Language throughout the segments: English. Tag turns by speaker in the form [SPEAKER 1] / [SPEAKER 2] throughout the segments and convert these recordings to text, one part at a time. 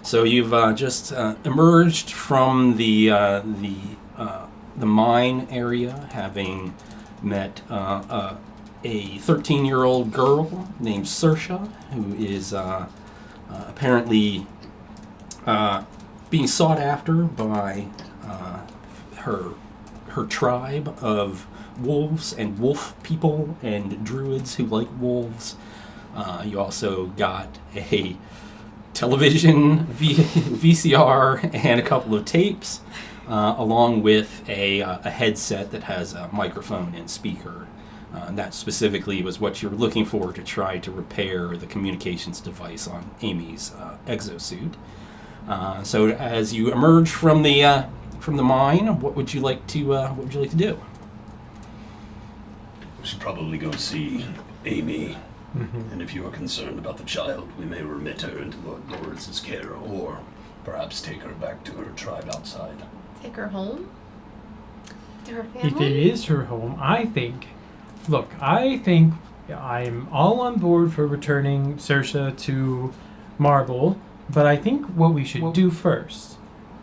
[SPEAKER 1] So you've just emerged from the mine area, having met a 13-year-old girl named Cersa, who is apparently being sought after by her tribe of wolves and wolf people and druids who like wolves. You also got a television, VCR, and a couple of tapes, along with a headset that has a microphone and speaker. And that specifically was what you were looking for to try to repair the communications device on Amy's exo-suit. So as you emerge from the mine, what would you like to do?
[SPEAKER 2] We should probably go see Amy.
[SPEAKER 3] Mm-hmm.
[SPEAKER 2] And if you are concerned about the child, we may remit her into Lord Lawrence's care, or perhaps take her back to her tribe outside.
[SPEAKER 4] Take her home? To her family?
[SPEAKER 3] If it is her home, I think I'm all on board for returning Cersa to Marble, but I think what we should do first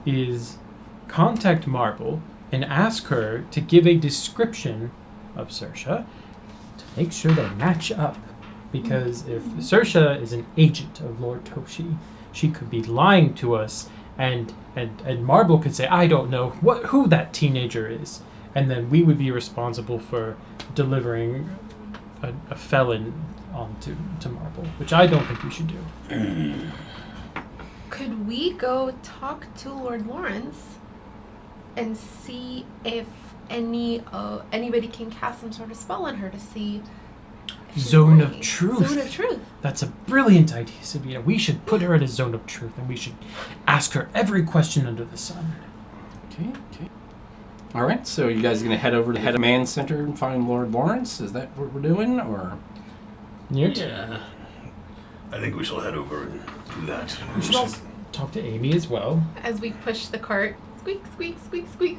[SPEAKER 3] is contact Marble and ask her to give a description of Cersa to make sure they match up. Because if Cersa is an agent of Lord Toshi, she could be lying to us, and Marble could say, I don't know who that teenager is. And then we would be responsible for delivering a felon onto Marble, which I don't think we should do.
[SPEAKER 4] Could we go talk to Lord Lawrence and see if anybody can cast some sort of spell on her to see...
[SPEAKER 3] Zone of truth.
[SPEAKER 4] Zone of truth.
[SPEAKER 3] That's a brilliant idea, Sabina. We should put her in a zone of truth, and we should ask her every question under the sun.
[SPEAKER 1] Okay. All right, so you guys are going to head over to the command center and find Lord Lawrence? Is that what we're doing, or...?
[SPEAKER 3] Neart?
[SPEAKER 2] Yeah. I think we shall head over and do that.
[SPEAKER 3] We should also talk to Amy as well.
[SPEAKER 4] As we push the cart. Squeak, squeak, squeak, squeak.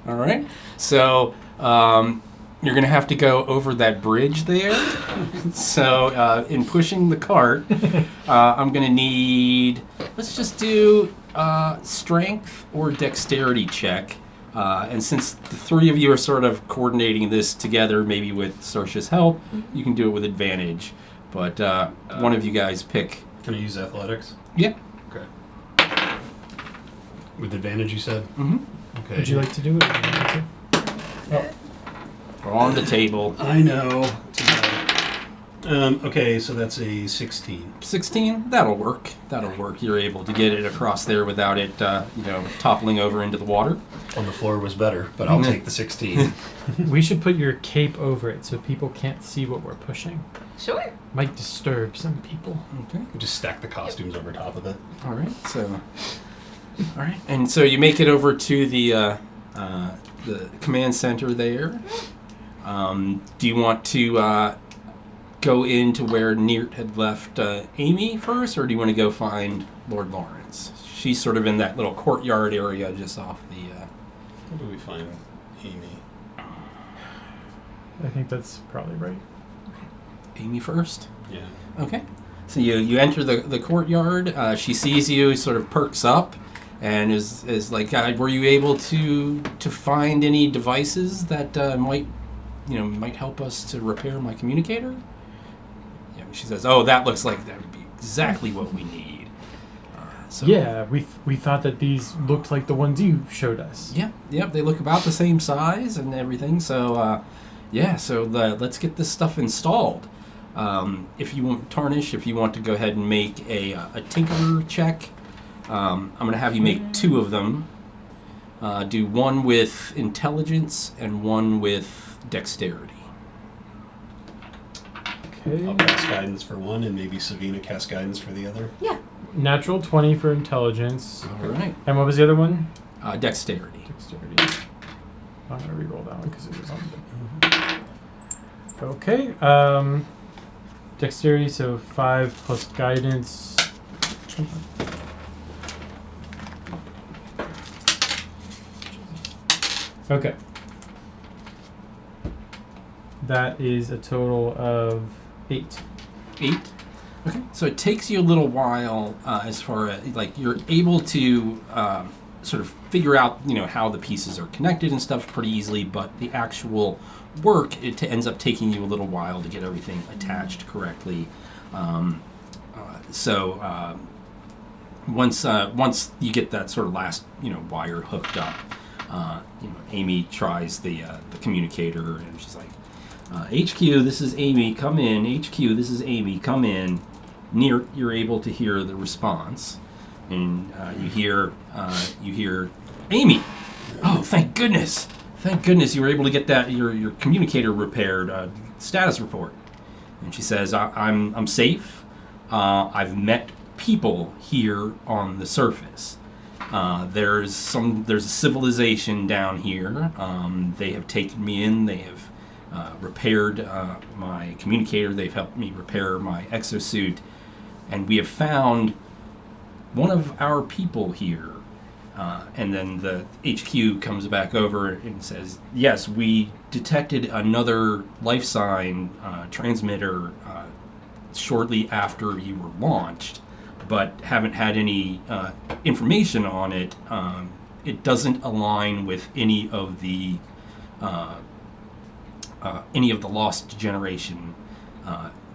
[SPEAKER 1] All right, so... you're going to have to go over that bridge there. So in pushing the cart, I'm going to need, let's just do strength or dexterity check. And since the three of you are sort of coordinating this together, maybe with Cersa's help, you can do it with advantage. But one of you guys pick.
[SPEAKER 5] Can I use athletics?
[SPEAKER 1] Yeah.
[SPEAKER 5] Okay. With advantage, you said?
[SPEAKER 1] Mm-hmm.
[SPEAKER 5] Okay.
[SPEAKER 3] Would you like to do it? Oh.
[SPEAKER 1] We're on the table.
[SPEAKER 5] I know. Okay, so that's a 16.
[SPEAKER 1] 16? That'll work. You're able to get it across there without it, toppling over into the water.
[SPEAKER 5] On the floor was better, but I'll take the 16.
[SPEAKER 3] We should put your cape over it so people can't see what we're pushing.
[SPEAKER 4] Sure.
[SPEAKER 3] Might disturb some people.
[SPEAKER 1] Okay.
[SPEAKER 5] We just stack the costumes over top of it.
[SPEAKER 1] All right. And so you make it over to the command center there. Do you want to go into where Neart had left Amy first, or do you want to go find Lord Lawrence? She's sort of in that little courtyard area just off the...
[SPEAKER 5] How do we find Amy?
[SPEAKER 3] I think that's probably right.
[SPEAKER 1] Amy first?
[SPEAKER 5] Yeah.
[SPEAKER 1] Okay. So you enter the courtyard. She sees you, sort of perks up, and is like, were you able to find any devices that might help us to repair my communicator? Yeah, she says, oh, that looks like that would be exactly what we need.
[SPEAKER 3] Yeah, we thought that these looked like the ones you showed us.
[SPEAKER 1] Yep, they look about the same size and everything. So, let's get this stuff installed. If you want Tarnish, if you want to go ahead and make a tinker check, I'm going to have you make two of them. Do one with intelligence and one with dexterity.
[SPEAKER 3] Okay.
[SPEAKER 5] I'll cast guidance for one, and maybe Savina cast guidance for the other.
[SPEAKER 4] Yeah.
[SPEAKER 3] Natural 20 for intelligence.
[SPEAKER 1] All right.
[SPEAKER 3] And what was the other one?
[SPEAKER 1] Dexterity.
[SPEAKER 3] Dexterity. I'm going to reroll that one because it was on the... Okay. Dexterity, so 5 plus guidance. Okay. That is a total of 8.
[SPEAKER 1] 8? Okay. So it takes you a little while, as far as like you're able to sort of figure out, how the pieces are connected and stuff pretty easily, but the actual work ends up taking you a little while to get everything attached correctly. So once you get that sort of last wire hooked up, Amy tries the communicator, and she's like, HQ, this is Amy, come in. HQ, this is Amy, come in. Neart, you're able to hear the response, and you hear Amy. Oh, thank goodness you were able to get that your communicator repaired. Status report. And she says, I'm safe. I've met people here on the surface. There's a civilization down here. They have taken me in. They have repaired my communicator. They've helped me repair my exo-suit. And we have found one of our people here. And then the HQ comes back over and says, yes, we detected another life sign transmitter shortly after you were launched, but haven't had any information on it. It doesn't align with any of the lost generation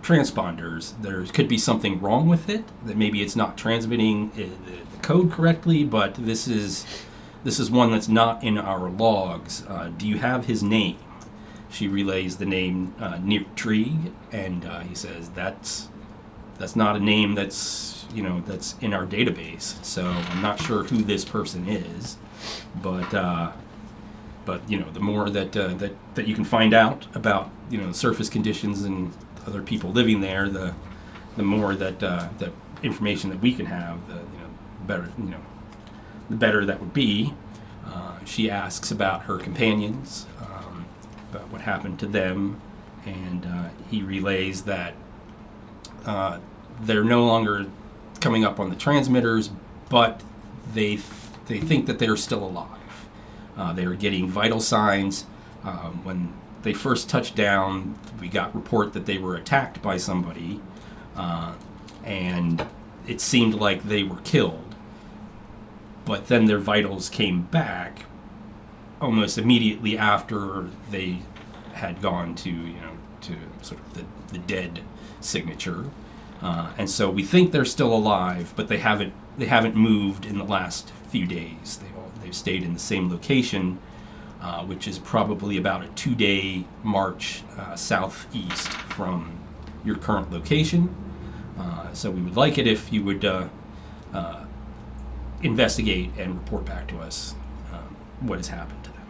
[SPEAKER 1] transponders. There could be something wrong with it, that maybe it's not transmitting the code correctly, but this is one that's not in our logs. Do you have his name? She relays the name Neart, and he says that's not a name that's in our database. So I'm not sure who this person is, but the more that you can find out about surface conditions and other people living there, the more that information that we can have, the better that would be. She asks about her companions, about what happened to them, and he relays that they're no longer coming up on the transmitters, but they think that they're still alive. They are getting vital signs. When they first touched down, we got report that they were attacked by somebody, and it seemed like they were killed. But then their vitals came back almost immediately after they had gone to sort of the dead signature, and so we think they're still alive, but they haven't moved in the last few days. They've stayed in the same location, which is probably about a 2-day march southeast from your current location. So we would like it if you would investigate and report back to us what has happened to them.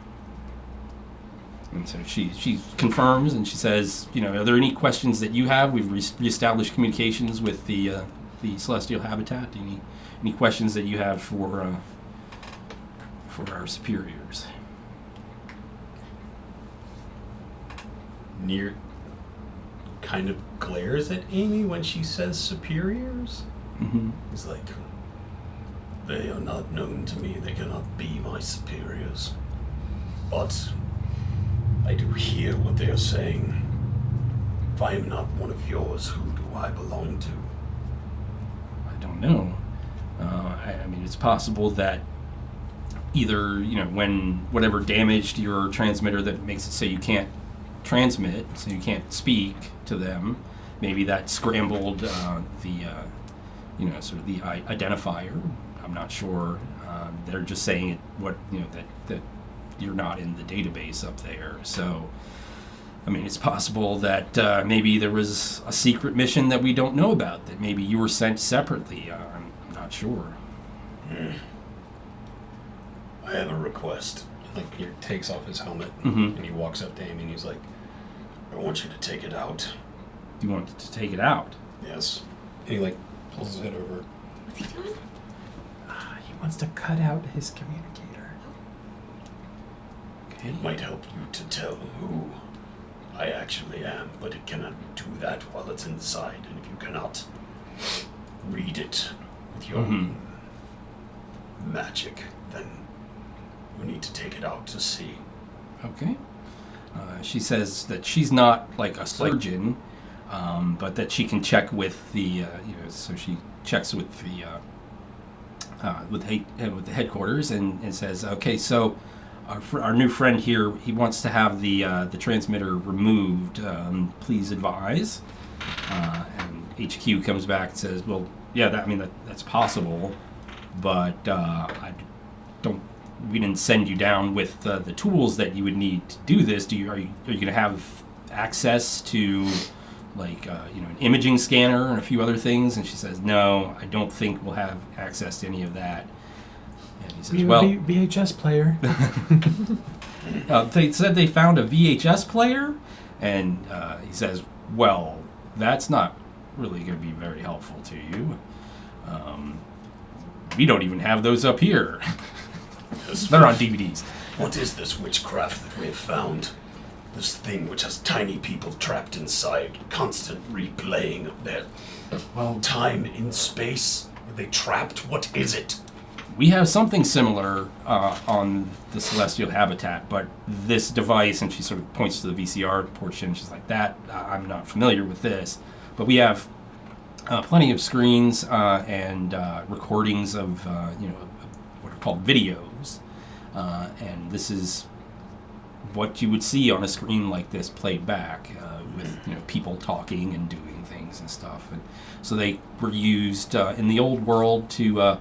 [SPEAKER 1] And so she confirms, and she says, are there any questions that you have? We've reestablished communications with the celestial habitat. Any questions that you have for our superiors?
[SPEAKER 5] Neart kind of glares at Amy when she says superiors.
[SPEAKER 1] Mm-hmm.
[SPEAKER 5] He's like,
[SPEAKER 2] They are not known to me. They cannot be my superiors. But I do hear what they are saying. If I am not one of yours, who do I belong to?
[SPEAKER 1] I don't know. I mean, it's possible that either, when whatever damaged your transmitter that makes it so you can't transmit, so you can't speak to them, maybe that scrambled the identifier. I'm not sure. They're just saying that you're not in the database up there. So, I mean, it's possible that maybe there was a secret mission that we don't know about, that maybe you were sent separately. I'm not sure.
[SPEAKER 2] I have a request.
[SPEAKER 5] like, he takes off his helmet
[SPEAKER 1] Mm-hmm.
[SPEAKER 5] and he walks up to Amy and he's like,
[SPEAKER 2] I want you to take it out.
[SPEAKER 1] Do you want to take it out?
[SPEAKER 2] Yes.
[SPEAKER 5] and he like pulls his head over.
[SPEAKER 4] What's he doing?
[SPEAKER 3] He wants to cut out his communicator.
[SPEAKER 1] Okay.
[SPEAKER 2] It might help you to tell who I actually am, but it cannot do that while it's inside. And if you cannot read it with your
[SPEAKER 1] Mhm.
[SPEAKER 2] magic, then you need to take it out to see.
[SPEAKER 1] Okay. She says that she's not like a surgeon, but that she can check with the so she checks with the headquarters and says, okay, so our new friend here, he wants to have the transmitter removed. Please advise. And HQ comes back and says, well, yeah, that's possible, but we didn't send you down with the tools that you would need to do this. Are you going to have access to an imaging scanner and a few other things? And she says, no, I don't think we'll have access to any of that. And he says, well,
[SPEAKER 3] VHS player.
[SPEAKER 1] They said they found a VHS player, and he says, well, that's not really going to be very helpful to you. We don't even have those up here. They're on DVDs.
[SPEAKER 2] What is this witchcraft that we have found? This thing which has tiny people trapped inside, constant replaying of their time in space. Are they trapped? What is it?
[SPEAKER 1] We have something similar on the celestial habitat, but this device, and she sort of points to the VCR portion, she's like, I'm not familiar with this. But we have plenty of screens and recordings of, what are called videos. And this is what you would see on a screen like this played back with people talking and doing things and stuff. And so they were used in the old world to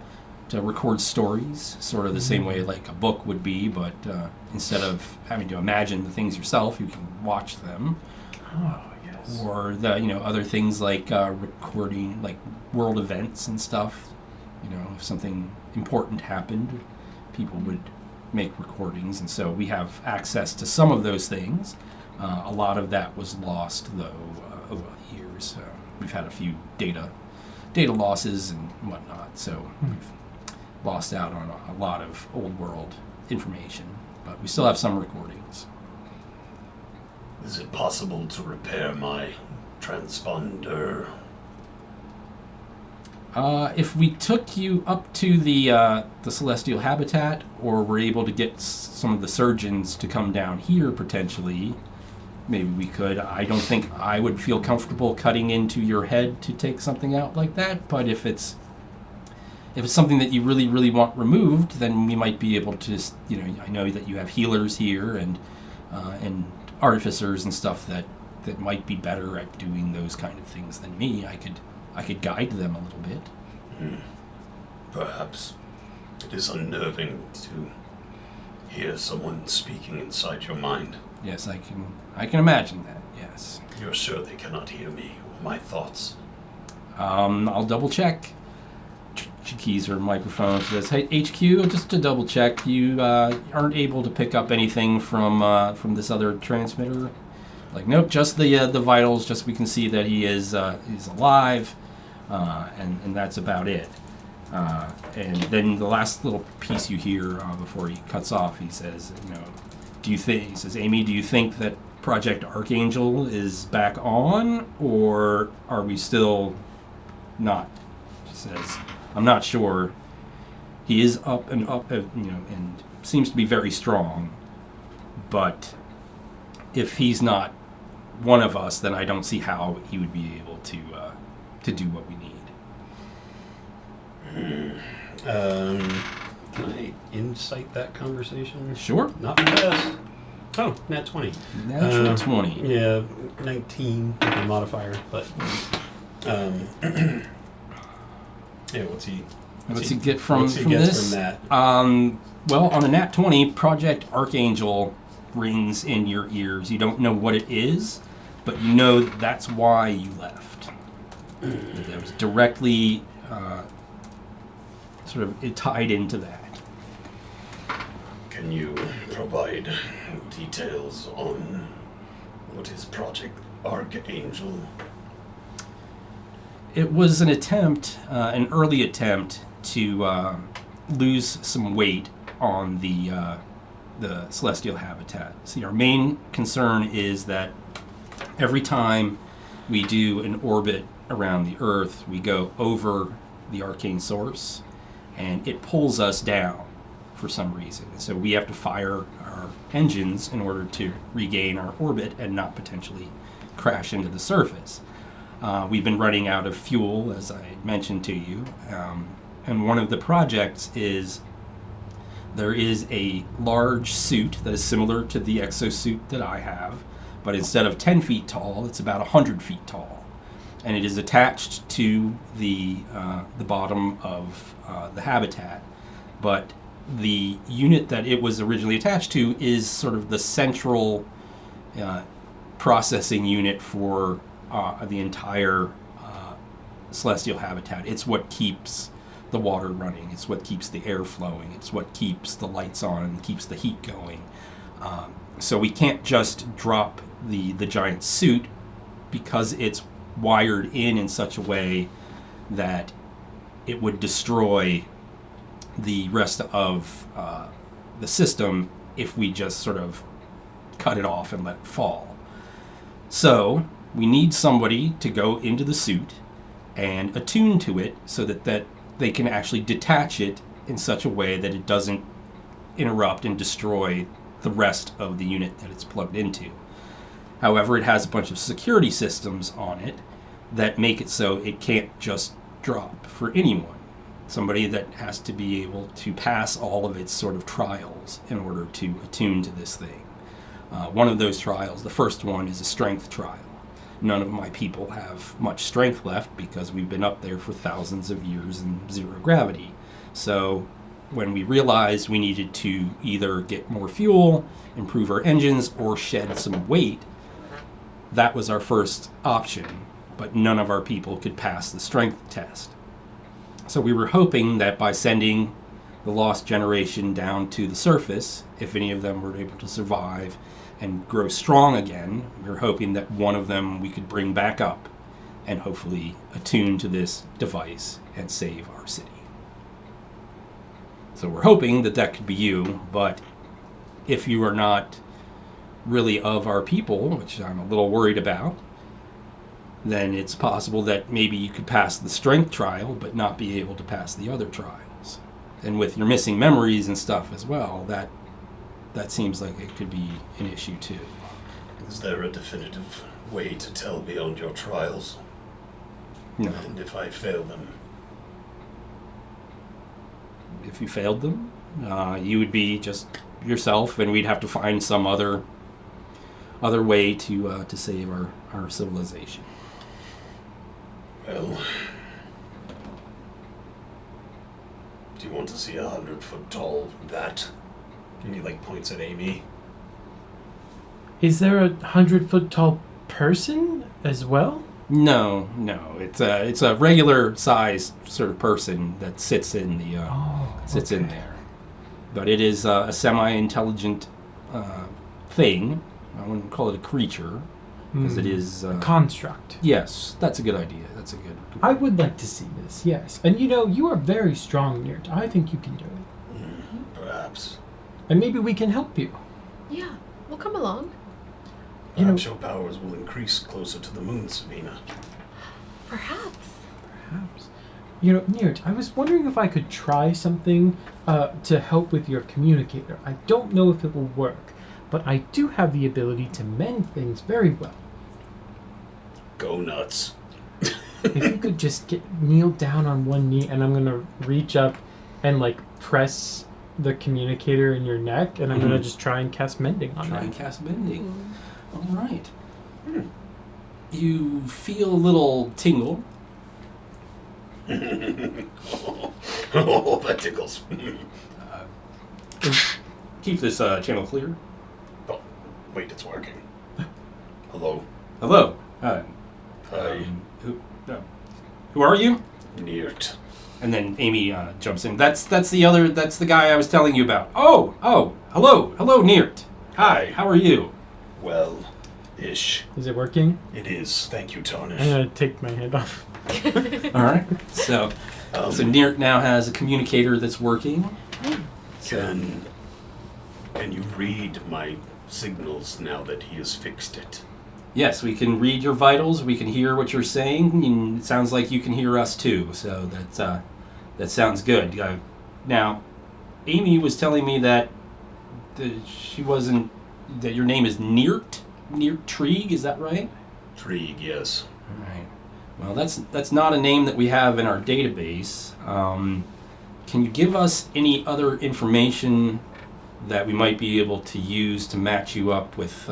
[SPEAKER 1] record stories, sort of the same way like a book would be, but instead of having to imagine the things yourself, you can watch them.
[SPEAKER 3] Oh, yes.
[SPEAKER 1] Or the other things like recording like world events and stuff. If something important happened, people would make recordings, and so we have access to some of those things. A lot of that was lost though over the years. We've had a few data losses and whatnot, so we've lost out on a lot of old world information, but we still have some recordings.
[SPEAKER 2] Is it possible to repair my transponder?
[SPEAKER 1] If we took you up to the celestial habitat, or were able to get some of the surgeons to come down here potentially, maybe we could. I don't think I would feel comfortable cutting into your head to take something out like that, but if it's something that you really, really want removed, then we might be able to, I know that you have healers here and artificers and stuff that might be better at doing those kind of things than me. I could guide them a little bit.
[SPEAKER 2] Perhaps. It is unnerving to hear someone speaking inside your mind.
[SPEAKER 1] Yes, I can imagine that, yes.
[SPEAKER 2] You're sure they cannot hear me or my thoughts?
[SPEAKER 1] I'll double check. She keys her microphone. She says, "Hey, HQ, just to double check, you aren't able to pick up anything from this other transmitter?" Like, nope, just the vitals. Just we can see that he's alive, and that's about it. And then the last little piece you hear before he cuts off, he says, He says, Amy, do you think that Project Archangel is back on, or are we still not? She says, I'm not sure. He is up, and seems to be very strong. But if he's not one of us, then I don't see how he would be able to do what we need.
[SPEAKER 5] Can I insight that conversation?
[SPEAKER 1] Sure.
[SPEAKER 5] Not the best. Oh, nat 20.
[SPEAKER 1] Natural 20.
[SPEAKER 5] Yeah, 19 with the modifier, but yeah, what's he
[SPEAKER 1] get from
[SPEAKER 5] what's he gets
[SPEAKER 1] this?
[SPEAKER 5] from that?
[SPEAKER 1] Well, on a nat 20, Project Archangel rings in your ears. You don't know what it is, but you know that's why you left. That was directly sort of tied into that.
[SPEAKER 2] Can you provide details on what is Project Archangel?
[SPEAKER 1] It was an attempt, an early attempt to lose some weight on the celestial habitat. See, our main concern is that every time we do an orbit around the Earth, we go over the arcane source, and it pulls us down for some reason. So we have to fire our engines in order to regain our orbit and not potentially crash into the surface. We've been running out of fuel, as I mentioned to you. And one of the projects is there is a large suit that is similar to the exo-suit that I have, but instead of 10 feet tall, it's about 100 feet tall. And it is attached to the bottom of the habitat. But the unit that it was originally attached to is sort of the central processing unit for the entire celestial habitat. It's what keeps the water running. It's what keeps the air flowing. It's what keeps the lights on and keeps the heat going. So we can't just drop the giant suit because it's wired in such a way that it would destroy the rest of the system if we just sort of cut it off and let it fall. So we need somebody to go into the suit and attune to it so that they can actually detach it in such a way that it doesn't interrupt and destroy the rest of the unit that it's plugged into. However, it has a bunch of security systems on it that make it so it can't just drop for anyone. Somebody that has to be able to pass all of its sort of trials in order to attune to this thing. One of those trials, the first one, is a strength trial. None of my people have much strength left because we've been up there for thousands of years in zero gravity. So when we realized we needed to either get more fuel, improve our engines, or shed some weight, that was our first option. But none of our people could pass the strength test. So we were hoping that by sending the lost generation down to the surface, if any of them were able to survive and grow strong again, we were hoping that one of them we could bring back up and hopefully attune to this device and save our city. So we're hoping that that could be you, but if you are not really of our people, which I'm a little worried about, then it's possible that maybe you could pass the strength trial but not be able to pass the other trials. And with your missing memories and stuff as well, that seems like it could be an issue too.
[SPEAKER 2] Is there a definitive way to tell beyond your trials?
[SPEAKER 1] No.
[SPEAKER 2] And if I fail them?
[SPEAKER 1] If you failed them, you would be just yourself, and we'd have to find some other way to save our civilization.
[SPEAKER 2] Well, do you want to see 100-foot tall that? And he points at Amy.
[SPEAKER 3] Is there a 100-foot tall person as well?
[SPEAKER 1] No. It's a regular sized sort of person that sits in the in there. But it is a semi-intelligent thing. I wouldn't call it a creature because it is
[SPEAKER 3] a construct.
[SPEAKER 1] Yes, that's a good idea. That's a good.
[SPEAKER 3] I would like to see this. Yes, and you are very strong, Neart. I think you can do it.
[SPEAKER 2] Perhaps.
[SPEAKER 3] And maybe we can help you.
[SPEAKER 4] Yeah, we'll come along.
[SPEAKER 2] Perhaps your powers will increase closer to the moon, Sabina.
[SPEAKER 4] Perhaps.
[SPEAKER 3] Neart, I was wondering if I could try something to help with your communicator. I don't know if it will work, but I do have the ability to mend things very well.
[SPEAKER 2] Go nuts.
[SPEAKER 3] If you could just kneel down on one knee, and I'm going to reach up and press the communicator in your neck, and I'm going to just try and cast mending on
[SPEAKER 1] Try
[SPEAKER 3] that.
[SPEAKER 1] and cast mending. All right. You feel a little tingle.
[SPEAKER 2] Oh, that tickles.
[SPEAKER 1] Keep this channel clear.
[SPEAKER 2] Oh, wait, it's working. Hello.
[SPEAKER 1] Hello.
[SPEAKER 2] Hi.
[SPEAKER 1] Who are you?
[SPEAKER 2] Neart.
[SPEAKER 1] And then Amy jumps in. That's the guy I was telling you about. Oh, hello, Neart. Hi, how are you?
[SPEAKER 2] Well-ish.
[SPEAKER 3] Is it working?
[SPEAKER 2] It is. Thank you, Tarnish.
[SPEAKER 3] I'm going to take my hand off.
[SPEAKER 1] All right. So Neart now has a communicator that's working.
[SPEAKER 2] Can you read my signals now that he has fixed it?
[SPEAKER 1] Yes, we can read your vitals. We can hear what you're saying, and it sounds like you can hear us too. So that sounds good. Now, Amy was telling me that that your name is Neart Trieg. Is that right?
[SPEAKER 2] Trieg, yes.
[SPEAKER 1] All right. Well, that's not a name that we have in our database. Can you give us any other information that we might be able to use to match you up with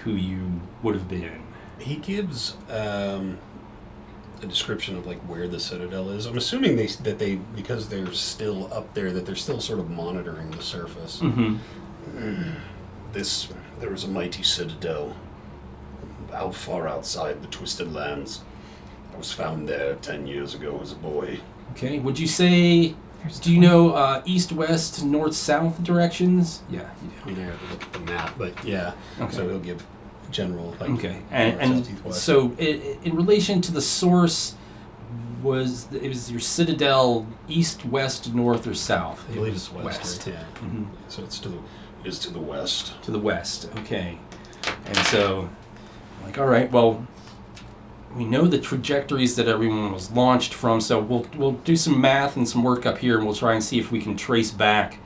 [SPEAKER 1] who you would have been?
[SPEAKER 2] He gives a description of like where the Citadel is. I'm assuming that they because they're still up there, that they're still sort of monitoring the surface.
[SPEAKER 1] Mm-hmm.
[SPEAKER 2] There is a mighty Citadel out far outside the Twisted Lands. I was found there 10 years ago as a boy.
[SPEAKER 1] Okay. Would you say? Do you know east, west, north, south directions? Yeah, you do.
[SPEAKER 2] I mean, I have to look at the map, but yeah.
[SPEAKER 1] Okay.
[SPEAKER 2] So he'll give general. Like,
[SPEAKER 1] Okay,
[SPEAKER 2] north,
[SPEAKER 1] and
[SPEAKER 2] south, east, west.
[SPEAKER 1] so in relation to the source, was your citadel east, west, north, or south?
[SPEAKER 2] I believe it's west. Right? Yeah.
[SPEAKER 1] Mm-hmm.
[SPEAKER 2] So it is to the west.
[SPEAKER 1] To the west. Okay, and so like, all right, well, we know the trajectories that everyone was launched from, so we'll do some math and some work up here, and we'll try and see if we can trace back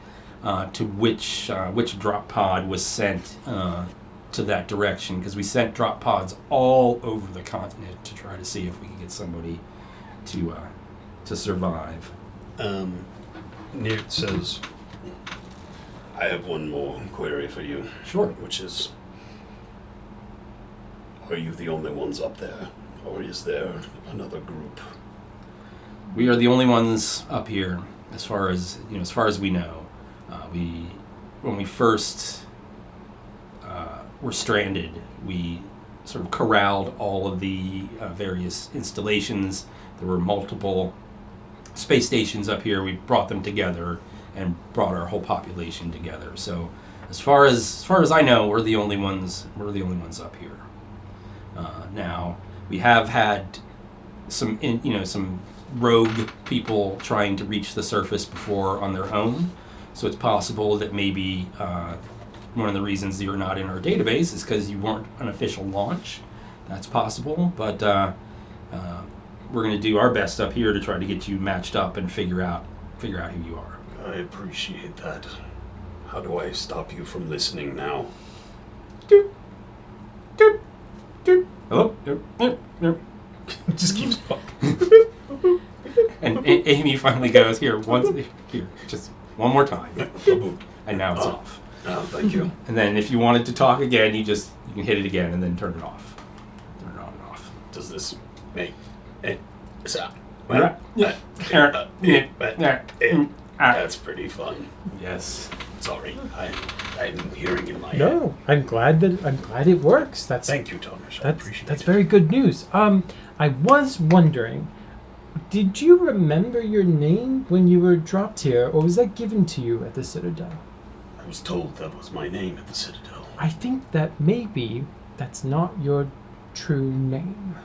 [SPEAKER 1] to which drop pod was sent to that direction, because we sent drop pods all over the continent to try to see if we could get somebody to survive.
[SPEAKER 2] Neart says, I have one more query for you.
[SPEAKER 1] Sure.
[SPEAKER 2] Which is, are you the only ones up there? Or is there another group?
[SPEAKER 1] We are the only ones up here, as far as we know. When we first were stranded, we sort of corralled all of the various installations. There were multiple space stations up here. We brought them together and brought our whole population together. So, as far as I know, we're the only ones up here. Now, we have had some rogue people trying to reach the surface before on their own. So it's possible that maybe one of the reasons you're not in our database is because you weren't an official launch. That's possible, but we're going to do our best up here to try to get you matched up and figure out who you are.
[SPEAKER 2] I appreciate that. How do I stop you from listening now?
[SPEAKER 1] Doop, doop, doop. Hello? Doop.
[SPEAKER 2] Just keeps fucking.
[SPEAKER 1] And Amy finally goes, here, just one more time. And now it's off.
[SPEAKER 2] Oh, thank you.
[SPEAKER 1] And then if you wanted to talk again, you can hit it again and then turn it off. Turn it on and off.
[SPEAKER 2] Does this make it sound? That's pretty fun.
[SPEAKER 1] Yes.
[SPEAKER 2] Sorry, I'm hearing in my head.
[SPEAKER 3] No, I'm glad it works.
[SPEAKER 2] Thank you, Thomas. I appreciate
[SPEAKER 3] That's
[SPEAKER 2] it.
[SPEAKER 3] very good news. I was wondering, did you remember your name when you were dropped here, or was that given to you at the Citadel?
[SPEAKER 2] I was told that was my name at the Citadel.
[SPEAKER 3] I think that maybe that's not your true name.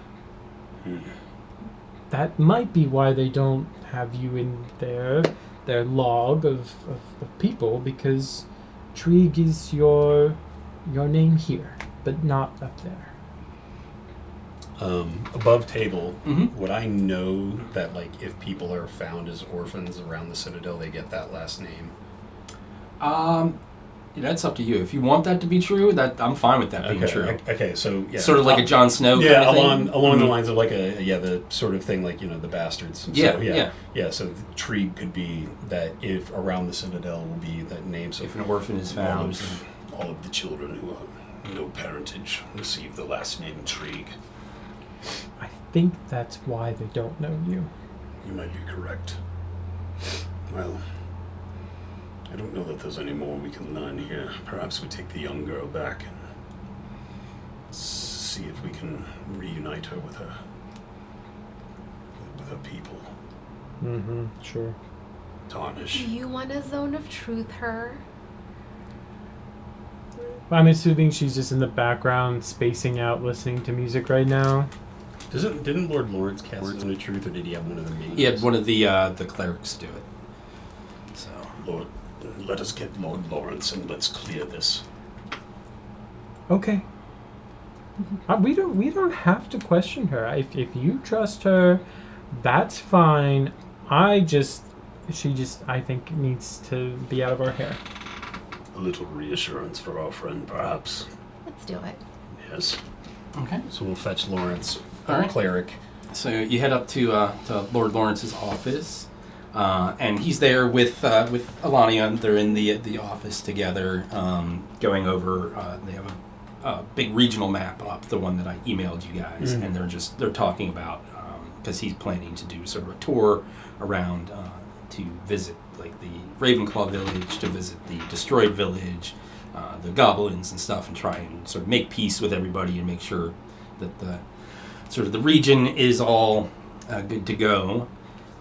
[SPEAKER 3] That might be why they don't have you in their log of people, because Trig is your name here, but not up there.
[SPEAKER 2] Above table,
[SPEAKER 1] Mm-hmm.
[SPEAKER 2] would I know that, like, if people are found as orphans around the Citadel, they get that last name?
[SPEAKER 1] That's up to you. If you want that to be true, that I'm fine with that being true.
[SPEAKER 2] Okay, so yeah,
[SPEAKER 1] Sort of like a Jon Snow
[SPEAKER 2] yeah,
[SPEAKER 1] kind of thing.
[SPEAKER 2] along the lines of like the sort of thing like the bastards.
[SPEAKER 1] Yeah.
[SPEAKER 2] So Trig could be that if around the Citadel will be that name. So
[SPEAKER 1] If an orphan is found.
[SPEAKER 2] all of the children who have no parentage receive the last name Trig.
[SPEAKER 3] I think that's why they don't know you.
[SPEAKER 2] You might be correct. Well, I don't know that there's any more we can learn here. Perhaps we take the young girl back and see if we can reunite her with her people.
[SPEAKER 3] Mm-hmm, sure.
[SPEAKER 2] Tarnish.
[SPEAKER 4] Do you want a zone of truth her?
[SPEAKER 3] I'm assuming she's just in the background, spacing out, listening to music right now.
[SPEAKER 2] Didn't Lord Lawrence cast Zone of Truth, or did he have one of the minions?
[SPEAKER 1] He had one of the clerics do it. So
[SPEAKER 2] Lord, let us get Lord Lawrence and let's clear this.
[SPEAKER 3] Okay. We don't have to question her. If you trust her, that's fine. She I think needs to be out of our hair.
[SPEAKER 2] A little reassurance for our friend, perhaps.
[SPEAKER 4] Let's do it.
[SPEAKER 2] Yes.
[SPEAKER 1] okay.
[SPEAKER 2] So we'll fetch Lawrence,
[SPEAKER 1] All right.
[SPEAKER 2] cleric.
[SPEAKER 1] So you head up to Lord Lawrence's office, and he's there with Alania. They're in the office together, going over. They have a big regional map up, the one that I emailed you guys, and they're talking about because he's planning to do sort of a tour around to visit like the Ravenclaw village, to visit the destroyed village, the goblins and stuff, and try and sort of make peace with everybody and make sure that the sort of the region is all good to go.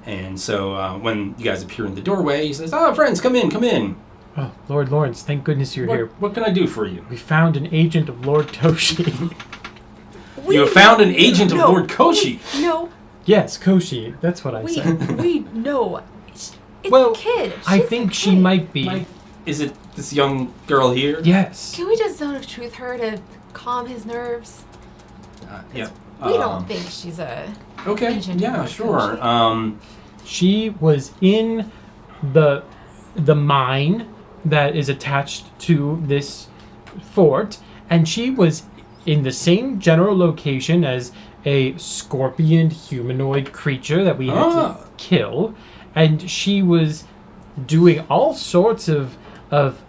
[SPEAKER 1] And so when you guys appear in the doorway, he says, friends, come in.
[SPEAKER 3] Oh, Lord Lawrence, thank goodness you're here.
[SPEAKER 1] What can I do for you?
[SPEAKER 3] We found an agent of Lord Toshi.
[SPEAKER 1] You have found an agent of Lord Koshi?
[SPEAKER 4] No.
[SPEAKER 3] Yes, Koshi. That's what I said.
[SPEAKER 4] No. It's
[SPEAKER 3] well,
[SPEAKER 4] a kid.
[SPEAKER 3] I think she might be.
[SPEAKER 1] Is it this young girl here?
[SPEAKER 3] Yes.
[SPEAKER 4] Can we just zone of truth her to calm his nerves?
[SPEAKER 1] Yeah.
[SPEAKER 4] We don't think she's a
[SPEAKER 1] Okay.
[SPEAKER 4] agent
[SPEAKER 1] Yeah,
[SPEAKER 4] of
[SPEAKER 1] sure.
[SPEAKER 4] Koshi.
[SPEAKER 3] She was in the mine that is attached to this fort, and she was in the same general location as a scorpion humanoid creature that we had to kill, and she was doing all sorts of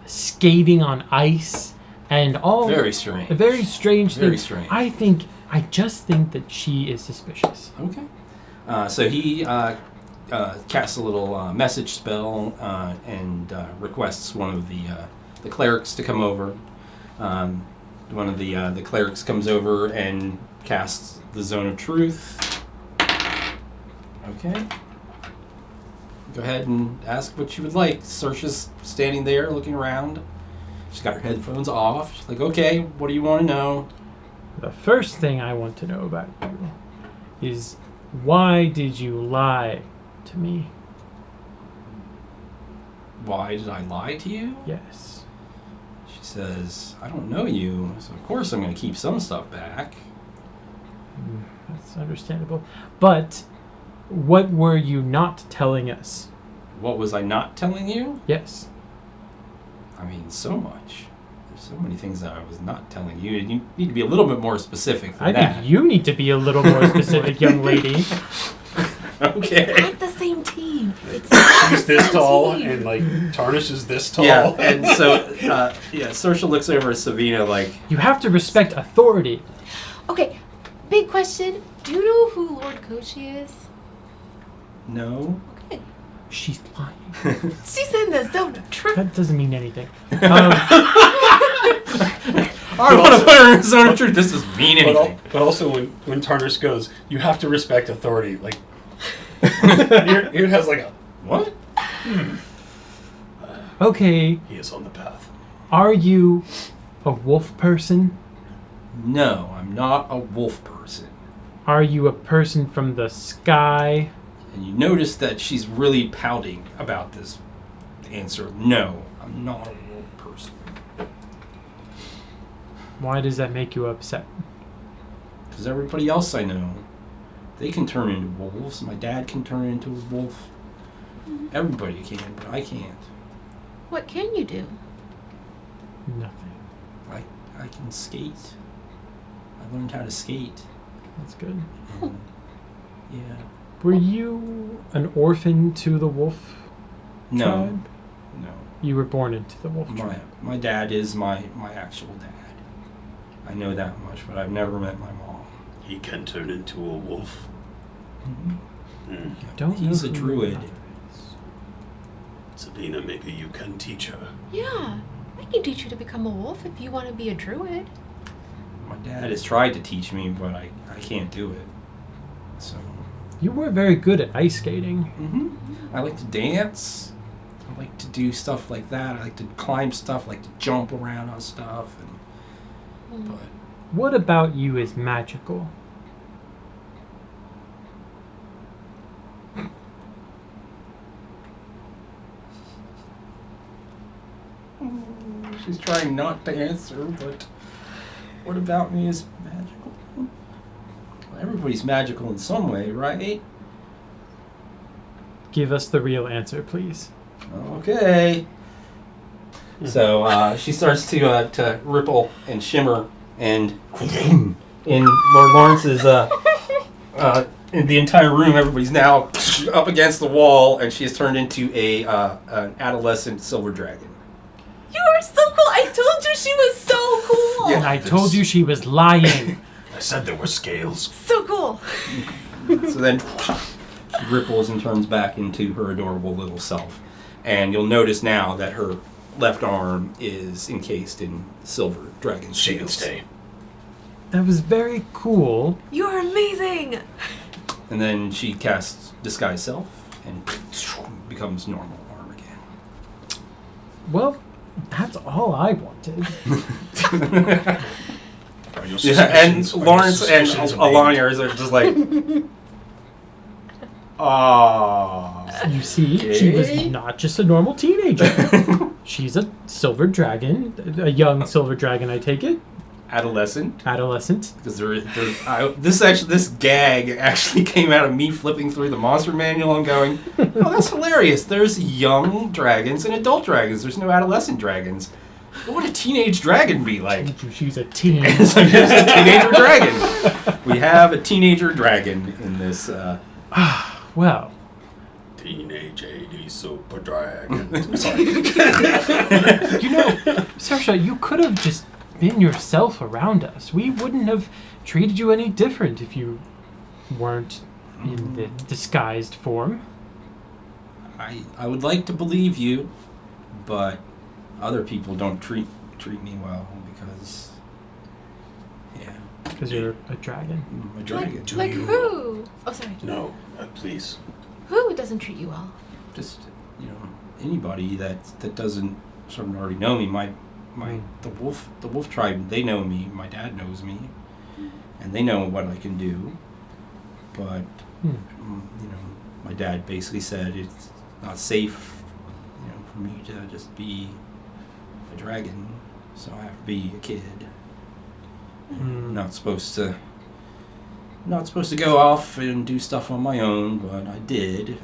[SPEAKER 3] skating on ice and all
[SPEAKER 1] Very strange.
[SPEAKER 3] very strange
[SPEAKER 1] Very
[SPEAKER 3] things.
[SPEAKER 1] strange.
[SPEAKER 3] I just think that she is suspicious.
[SPEAKER 1] Okay. So he casts a little message spell and requests one of the clerics to come over. One of the clerics comes over and casts the Zone of Truth. Okay. Go ahead and ask what you would like. Cersa's standing there looking around. She's got her headphones off. She's like, okay, what do you want to know?
[SPEAKER 3] The first thing I want to know about you is, why did you lie to me?
[SPEAKER 1] Why did I lie to you?
[SPEAKER 3] Yes.
[SPEAKER 1] She says, I don't know you, so of course I'm going to keep some stuff back.
[SPEAKER 3] That's understandable. But what were you not telling us?
[SPEAKER 1] What was I not telling you?
[SPEAKER 3] Yes.
[SPEAKER 1] I mean, so much. There's so many things that I was not telling you. You need to be a little bit more specific than
[SPEAKER 3] I
[SPEAKER 1] that.
[SPEAKER 3] think you need to be a little more specific, young lady.
[SPEAKER 1] Okay.
[SPEAKER 4] Not the same team. It's
[SPEAKER 5] She's this tall, and like Tarnish is this tall.
[SPEAKER 1] Yeah, and so, Cersa looks over at Savina like,
[SPEAKER 3] You have to respect authority.
[SPEAKER 4] Okay, big question. Do you know who Lord Koshi is?
[SPEAKER 1] no.
[SPEAKER 4] Okay.
[SPEAKER 3] She's lying.
[SPEAKER 4] She's in the zone of truth.
[SPEAKER 3] That doesn't mean anything.
[SPEAKER 1] I want to put her in Zone of Truth. This doesn't mean anything.
[SPEAKER 5] But also when Tarnish goes, you have to respect authority. Like, Neart has like a,
[SPEAKER 1] What?
[SPEAKER 3] Okay,
[SPEAKER 5] he is on the path.
[SPEAKER 3] are you a wolf person?
[SPEAKER 1] No, I'm not a wolf person.
[SPEAKER 3] Are you a person from the sky?
[SPEAKER 1] And you notice that she's really pouting about this answer. No, I'm not a wolf person.
[SPEAKER 3] Why does that make you upset?
[SPEAKER 1] Because everybody else I know, they can turn into wolves. My dad can turn into a wolf. Everybody can, but I can't.
[SPEAKER 4] What can you do?
[SPEAKER 3] Nothing.
[SPEAKER 1] I can skate. I learned how to skate.
[SPEAKER 3] That's good.
[SPEAKER 1] And, yeah.
[SPEAKER 3] Were you an orphan to the wolf
[SPEAKER 1] No.
[SPEAKER 3] tribe?
[SPEAKER 1] No.
[SPEAKER 3] You were born into the wolf tribe.
[SPEAKER 1] My dad is my actual dad. I know that much, but I've never met my mom.
[SPEAKER 5] He can turn into a wolf. Mm.
[SPEAKER 3] Don't
[SPEAKER 1] He's
[SPEAKER 3] know
[SPEAKER 1] a
[SPEAKER 3] who
[SPEAKER 1] druid.
[SPEAKER 3] your mother is.
[SPEAKER 5] Sabina, maybe you can teach her.
[SPEAKER 4] Yeah, I can teach you to become a wolf if you want to be a druid.
[SPEAKER 1] My dad has tried to teach me, but I can't do it. So.
[SPEAKER 3] You were very good at ice skating.
[SPEAKER 1] I like to dance. I like to do stuff like that. I like to climb stuff. I like to jump around on stuff. But
[SPEAKER 3] What about you is magical?
[SPEAKER 1] she's trying not to answer, but what about me is magical? Well, everybody's magical in some way, right?
[SPEAKER 3] Give us the real answer, please.
[SPEAKER 1] Okay. So she starts to ripple and shimmer, and in Lord Lawrence's in the entire room, everybody's now up against the wall, and she has turned into an adolescent silver dragon.
[SPEAKER 4] You are so cool. I told you she was so cool.
[SPEAKER 1] Yeah.
[SPEAKER 3] And I told you she was lying.
[SPEAKER 2] I said there were scales.
[SPEAKER 4] So cool.
[SPEAKER 1] So then she ripples and turns back into her adorable little self. And you'll notice now that her left arm is encased in silver dragon
[SPEAKER 2] She can
[SPEAKER 1] scales.
[SPEAKER 2] stay.
[SPEAKER 3] That was very cool.
[SPEAKER 4] You are amazing.
[SPEAKER 1] And then she casts Disguise Self and becomes normal arm again.
[SPEAKER 3] Well, that's all I wanted.
[SPEAKER 2] Are your
[SPEAKER 1] Yeah, and
[SPEAKER 2] suspicions- are your
[SPEAKER 1] Lawrence and
[SPEAKER 2] suspicions made?
[SPEAKER 1] Alaniers are just like, ah.
[SPEAKER 3] You see, she was
[SPEAKER 1] Okay.
[SPEAKER 3] not just a normal teenager. She's a silver dragon, a young silver dragon, I take it.
[SPEAKER 1] Adolescent.
[SPEAKER 3] Adolescent.
[SPEAKER 1] Because this gag actually came out of me flipping through the monster manual and going, oh, that's hilarious. There's young dragons and adult dragons. There's no adolescent dragons. What would a teenage dragon be like?
[SPEAKER 3] She's a teen.
[SPEAKER 1] So there's a teenager dragon. We have a teenager dragon in this.
[SPEAKER 3] Well,
[SPEAKER 2] Teenage 80s super dragon.
[SPEAKER 3] you know, Cersa, you could have just been yourself around us. We wouldn't have treated you any different if you weren't in the disguised form.
[SPEAKER 1] I would like to believe you, but other people don't treat me well because, yeah,
[SPEAKER 3] Because you're a dragon.
[SPEAKER 1] I'm a dragon.
[SPEAKER 4] Like
[SPEAKER 2] you-
[SPEAKER 4] who? Oh, sorry.
[SPEAKER 2] No, please.
[SPEAKER 4] Who doesn't treat you well?
[SPEAKER 1] Just anybody that doesn't sort of already know me. The wolf tribe, they know me. My dad knows me, and they know what I can do. But my dad basically said it's not safe, for me to just be a dragon. So I have to be a kid. I'm not supposed to go off and do stuff on my own, but I did.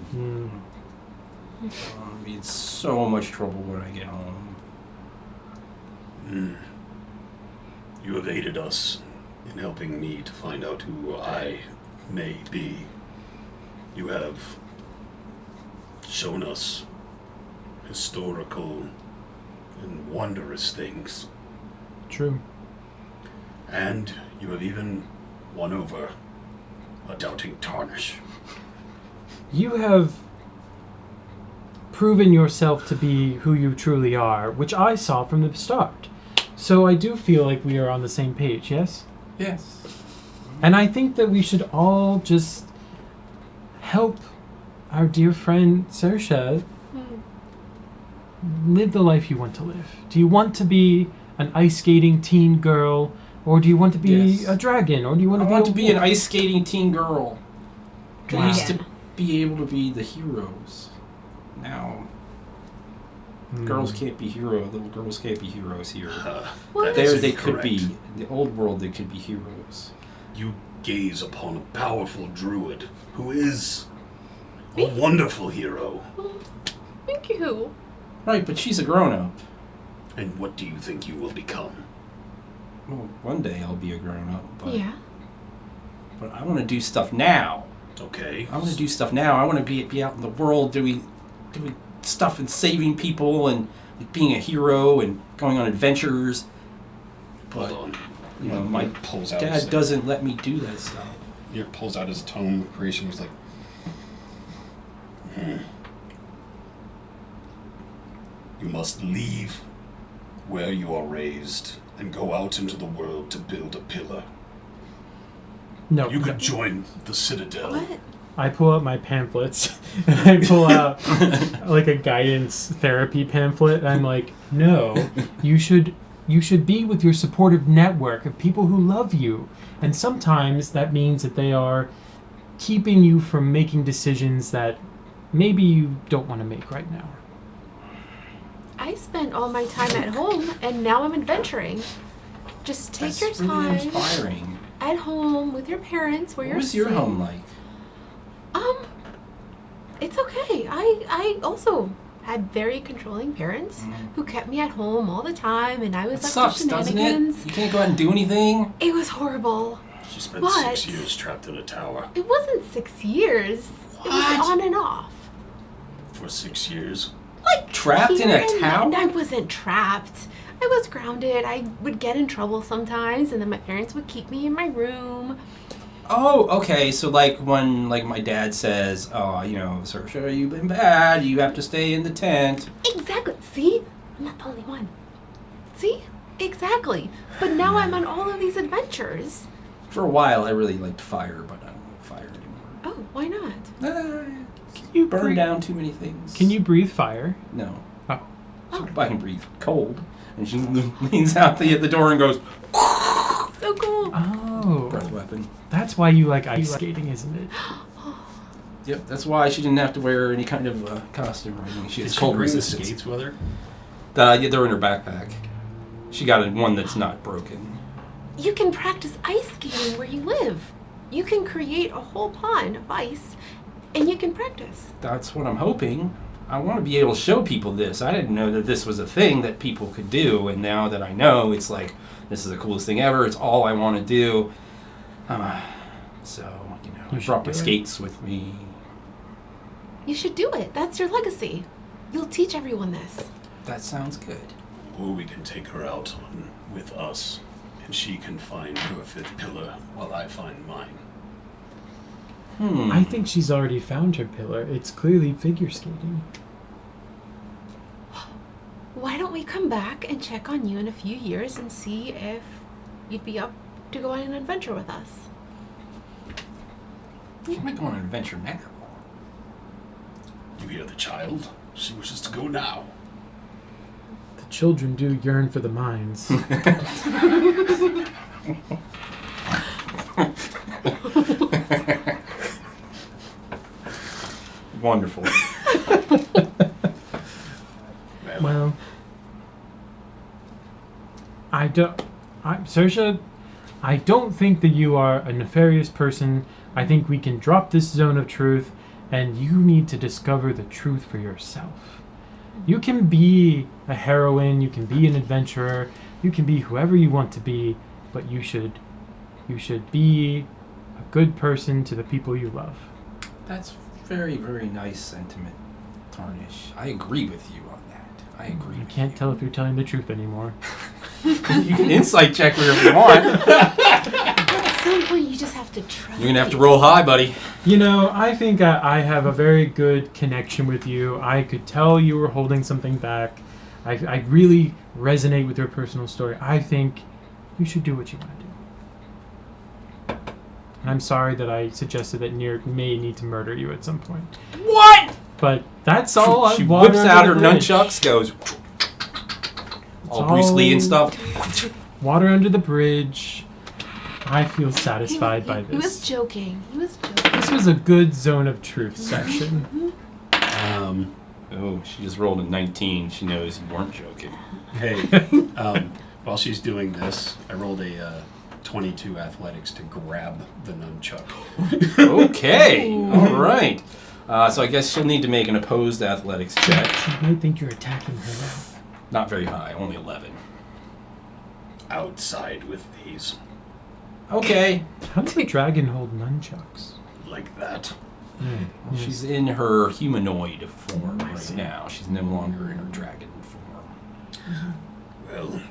[SPEAKER 1] I'll be in so much trouble when I get home.
[SPEAKER 2] You have aided us in helping me to find out who I may be. You have shown us historical and wondrous things.
[SPEAKER 3] True.
[SPEAKER 2] And you have even won over a doubting tarnish.
[SPEAKER 3] You have proven yourself to be who you truly are, which I saw from the start. So I do feel like we are on the same page, yes?
[SPEAKER 1] Yes.
[SPEAKER 3] And I think that we should all just help our dear friend Cersa live the life you want to live. Do you want to be an ice skating teen girl, or do you want to be
[SPEAKER 1] Yes.
[SPEAKER 3] a dragon, or do you want
[SPEAKER 1] I
[SPEAKER 3] to be
[SPEAKER 1] want
[SPEAKER 3] a
[SPEAKER 1] to be an
[SPEAKER 3] wolf?
[SPEAKER 1] ice skating teen girl. I used to
[SPEAKER 4] Dragon.
[SPEAKER 1] be able to be the heroes. Now, girls can't be heroes. Little girls can't be heroes here.
[SPEAKER 4] What?
[SPEAKER 2] That
[SPEAKER 1] There
[SPEAKER 2] is
[SPEAKER 1] they could
[SPEAKER 2] incorrect.
[SPEAKER 1] be. In the old world, they could be heroes.
[SPEAKER 2] You gaze upon a powerful druid who is a
[SPEAKER 4] Me?
[SPEAKER 2] wonderful hero.
[SPEAKER 4] Thank you.
[SPEAKER 1] Right, but she's a grown-up.
[SPEAKER 2] And what do you think you will become?
[SPEAKER 1] Well, one day I'll be a grown-up, but
[SPEAKER 4] Yeah.
[SPEAKER 1] but I want to do stuff now.
[SPEAKER 2] Okay.
[SPEAKER 1] I want to do stuff now. I want to be out in the world doing stuff and saving people and being a hero and going on adventures. But
[SPEAKER 2] Hold on.
[SPEAKER 1] my
[SPEAKER 5] pulls out
[SPEAKER 1] dad doesn't let me do that stuff.
[SPEAKER 5] Neart pulls out his tome of creation. He's like,
[SPEAKER 2] You must leave where you are raised and go out into the world to build a pillar.
[SPEAKER 3] No,
[SPEAKER 2] You
[SPEAKER 3] no.
[SPEAKER 2] could join the Citadel.
[SPEAKER 4] What?
[SPEAKER 3] I pull out my pamphlets and I pull out like a guidance therapy pamphlet. And I'm like, no, you should be with your supportive network of people who love you. And sometimes that means that they are keeping you from making decisions that maybe you don't want to make right now.
[SPEAKER 4] I spent all my time at home, and now I'm adventuring. Just take
[SPEAKER 1] That's
[SPEAKER 4] your
[SPEAKER 1] really
[SPEAKER 4] time
[SPEAKER 1] inspiring.
[SPEAKER 4] at home with your parents, where
[SPEAKER 1] What
[SPEAKER 4] you're
[SPEAKER 1] was your
[SPEAKER 4] safe.
[SPEAKER 1] home like?
[SPEAKER 4] It's okay. I also had very controlling parents who kept me at home all the time, and I was
[SPEAKER 1] It
[SPEAKER 4] up
[SPEAKER 1] sucks,
[SPEAKER 4] to
[SPEAKER 1] doesn't it?
[SPEAKER 4] shenanigans.
[SPEAKER 1] You can't go out and do anything.
[SPEAKER 4] It was horrible.
[SPEAKER 2] She spent
[SPEAKER 4] But-
[SPEAKER 2] 6 years trapped in a tower.
[SPEAKER 4] It wasn't 6 years. It was on and off.
[SPEAKER 2] For 6 years.
[SPEAKER 4] Like
[SPEAKER 1] Trapped in
[SPEAKER 4] here
[SPEAKER 1] a
[SPEAKER 4] and-
[SPEAKER 1] tower?
[SPEAKER 4] And I wasn't trapped. I was grounded. I would get in trouble sometimes, and then my parents would keep me in my room.
[SPEAKER 1] Oh, okay. So like when my dad says, "Oh, Cersa, you've been bad. You have to stay in the tent."
[SPEAKER 4] Exactly. See? I'm not the only one. See? Exactly. But now I'm on all of these adventures.
[SPEAKER 1] For a while, I really liked fire, but I don't like fire anymore.
[SPEAKER 4] Oh, why not?
[SPEAKER 1] You burn down too many things.
[SPEAKER 3] Can you breathe fire?
[SPEAKER 1] No.
[SPEAKER 3] Oh.
[SPEAKER 1] I can breathe cold. And she leans out the door and goes,
[SPEAKER 4] So cool.
[SPEAKER 3] Oh.
[SPEAKER 1] breath weapon.
[SPEAKER 3] That's why you like ice skating, isn't it?
[SPEAKER 1] Yep, that's why she didn't have to wear any kind of costume or anything. She has
[SPEAKER 5] Did she
[SPEAKER 1] cold
[SPEAKER 5] bring the
[SPEAKER 1] resistance.
[SPEAKER 5] skates with her?
[SPEAKER 1] Yeah, they're in her backpack. She got one that's not broken.
[SPEAKER 4] You can practice ice skating where you live. You can create a whole pond of ice, and you can practice.
[SPEAKER 1] That's what I'm hoping. I want to be able to show people this. I didn't know that this was a thing that people could do, and now that I know, it's like, this is the coolest thing ever. It's all I want to do. So, I
[SPEAKER 3] should
[SPEAKER 1] brought my
[SPEAKER 3] do it.
[SPEAKER 1] skates with me.
[SPEAKER 4] You should do it. That's your legacy. You'll teach everyone this.
[SPEAKER 1] That sounds good.
[SPEAKER 2] Or we can take her out with us, and she can find her fifth pillar while I find mine.
[SPEAKER 3] I think she's already found her pillar. It's clearly figure skating.
[SPEAKER 4] Why don't we come back and check on you in a few years and see if you'd be up to go on an adventure with us?
[SPEAKER 1] I'm not going on an adventure now.
[SPEAKER 2] You hear the child? She wishes to go now.
[SPEAKER 3] The children do yearn for the mines.
[SPEAKER 1] Wonderful.
[SPEAKER 3] Well, Cersa, I don't think that you are a nefarious person. I think we can drop this zone of truth, and you need to discover the truth for yourself. You can be a heroine, you can be an adventurer, you can be whoever you want to be, but you should be a good person to the people you love.
[SPEAKER 1] That's very, very nice sentiment, Tarnish. I agree with you on that. I agree.
[SPEAKER 3] You
[SPEAKER 1] with
[SPEAKER 3] can't
[SPEAKER 1] you.
[SPEAKER 3] tell if you're telling the truth anymore.
[SPEAKER 1] You can insight check me if you want.
[SPEAKER 4] At some point, you just have to trust.
[SPEAKER 1] You're gonna have to roll high, buddy.
[SPEAKER 3] I think I have a very good connection with you. I could tell you were holding something back. I really resonate with your personal story. I think you should do what you want to do. And I'm sorry that I suggested that Neart may need to murder you at some point.
[SPEAKER 1] What?
[SPEAKER 3] But that's all.
[SPEAKER 1] She
[SPEAKER 3] water
[SPEAKER 1] whips
[SPEAKER 3] under
[SPEAKER 1] out
[SPEAKER 3] the
[SPEAKER 1] her
[SPEAKER 3] bridge.
[SPEAKER 1] nunchucks, goes all Bruce Lee and stuff.
[SPEAKER 3] Water under the bridge. I feel satisfied by
[SPEAKER 4] He was
[SPEAKER 3] this.
[SPEAKER 4] joking. He was joking.
[SPEAKER 3] This was a good zone of truth session.
[SPEAKER 1] Oh, she just rolled a 19. She knows you weren't joking.
[SPEAKER 5] Hey, while she's doing this, I rolled a 22 athletics to grab the nunchuck.
[SPEAKER 1] Okay, all right. So I guess she'll need to make an opposed athletics check.
[SPEAKER 3] She might think you're attacking her now.
[SPEAKER 1] Not very high, only 11.
[SPEAKER 2] Outside with these.
[SPEAKER 1] Okay.
[SPEAKER 3] How does a dragon hold nunchucks?
[SPEAKER 2] Like that.
[SPEAKER 1] Well, she's in her humanoid form
[SPEAKER 3] I
[SPEAKER 1] right
[SPEAKER 3] see.
[SPEAKER 1] now. She's no longer in her dragon form.
[SPEAKER 2] Well,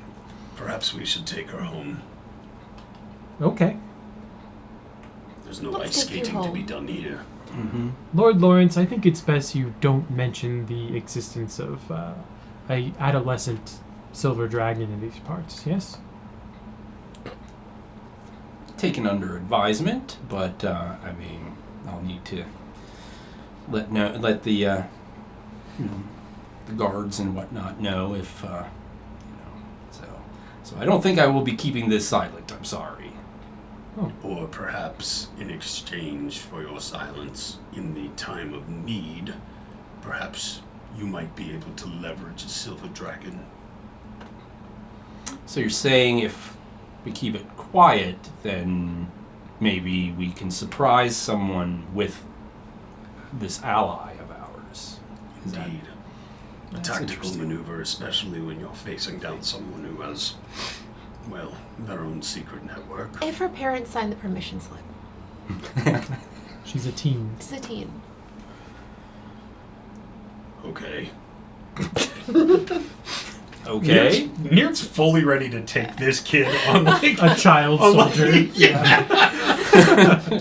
[SPEAKER 2] perhaps we should take her home.
[SPEAKER 3] Okay.
[SPEAKER 2] There's no
[SPEAKER 4] Let's
[SPEAKER 2] ice
[SPEAKER 4] take you
[SPEAKER 2] skating to be
[SPEAKER 4] home.
[SPEAKER 2] done here.
[SPEAKER 1] Mm-hmm.
[SPEAKER 3] Lord Lawrence, I think it's best you don't mention the existence of a adolescent silver dragon in these parts, yes?
[SPEAKER 1] Taken under advisement, but I'll need to let the the guards and whatnot know if So I don't think I will be keeping this silent. I'm sorry.
[SPEAKER 2] Or perhaps in exchange for your silence in the time of need, perhaps you might be able to leverage a silver dragon.
[SPEAKER 1] So you're saying if we keep it quiet, then maybe we can surprise someone with this ally of ours. Is that-
[SPEAKER 2] Indeed. A
[SPEAKER 1] That's
[SPEAKER 2] tactical
[SPEAKER 1] interesting.
[SPEAKER 2] maneuver, especially when you're facing down someone who has Well, their own secret network.
[SPEAKER 4] If her parents sign the permission slip.
[SPEAKER 3] She's a teen.
[SPEAKER 4] She's a teen.
[SPEAKER 2] Okay.
[SPEAKER 1] Okay.
[SPEAKER 5] Neart's fully ready to take this kid on like
[SPEAKER 3] A child
[SPEAKER 5] on,
[SPEAKER 3] soldier.
[SPEAKER 5] like,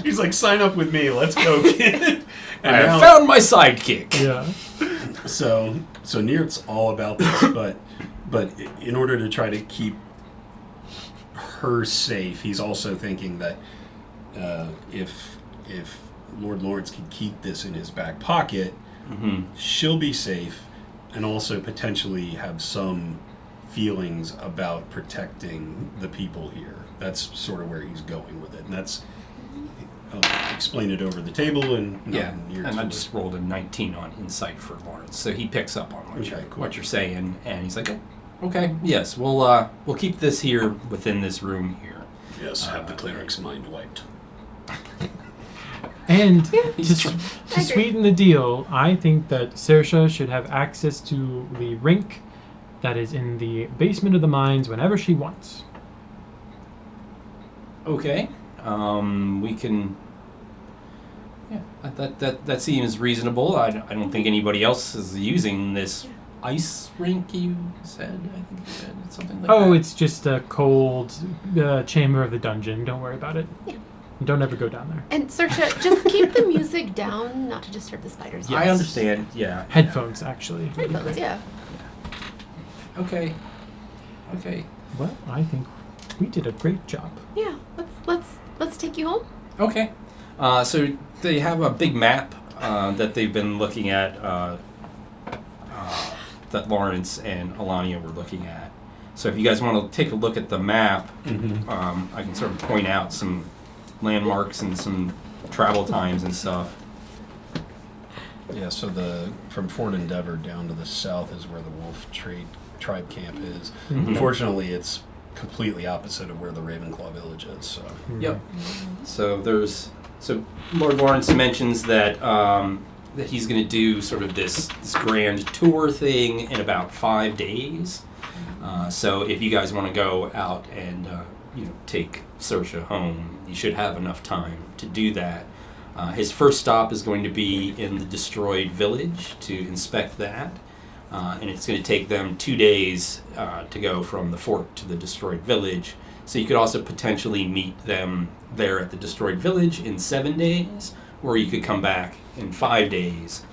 [SPEAKER 5] He's like, sign up with me. Let's go, kid. And
[SPEAKER 1] I
[SPEAKER 5] now-
[SPEAKER 1] found my sidekick.
[SPEAKER 3] Yeah.
[SPEAKER 5] So Neart's all about this, but in order to try to keep her safe, he's also thinking that if Lord Lawrence can keep this in his back pocket, she'll be safe, and also potentially have some feelings about protecting the people here. That's sort of where he's going with it, and that's. I'll explain it over the table, and
[SPEAKER 1] Yeah,
[SPEAKER 5] Neart's
[SPEAKER 1] and I
[SPEAKER 5] with
[SPEAKER 1] just rolled a 19 on insight for Lawrence, so he picks up on what you're saying, and he's like, "Oh, okay, yes, we'll keep this here within this room here."
[SPEAKER 2] Yes, have the cleric's mind wiped.
[SPEAKER 3] And
[SPEAKER 1] He's
[SPEAKER 3] to
[SPEAKER 4] I agree.
[SPEAKER 3] sweeten the deal, I think that Cersa should have access to the rink that is in the basement of the mines whenever she wants.
[SPEAKER 1] Okay, we can. Yeah, that seems reasonable. I don't think anybody else is using this ice rink. You said, I think you said something like that.
[SPEAKER 3] Oh, it's just a cold chamber of the dungeon. Don't worry about it.
[SPEAKER 4] Yeah.
[SPEAKER 3] Don't ever go down there.
[SPEAKER 4] And Cersa, just keep the music down, not to disturb the spiders.
[SPEAKER 1] I understand. Yeah.
[SPEAKER 3] Headphones, actually.
[SPEAKER 4] Headphones, yeah.
[SPEAKER 1] Okay. Okay.
[SPEAKER 3] Well, I think we did a great job.
[SPEAKER 4] Yeah. Let's take you home.
[SPEAKER 1] Okay. So they have a big map that they've been looking at, that Lawrence and Alania were looking at. So if you guys want to take a look at the map, I can sort of point out some landmarks and some travel times and stuff.
[SPEAKER 5] Yeah, so from Fort Endeavor down to the south is where the Wolf Tribe camp is. Unfortunately, it's completely opposite of where the Ravenclaw village is. So
[SPEAKER 1] Yep. So Lord Lawrence mentions that that he's going to do sort of this grand tour thing in about 5 days. So if you guys want to go out and take Cersa home, you should have enough time to do that. His first stop is going to be in the destroyed village to inspect that. And it's going to take them 2 days to go from the fort to the destroyed village. So you could also potentially meet them there at the destroyed village in 7 days, or you could come back in 5 days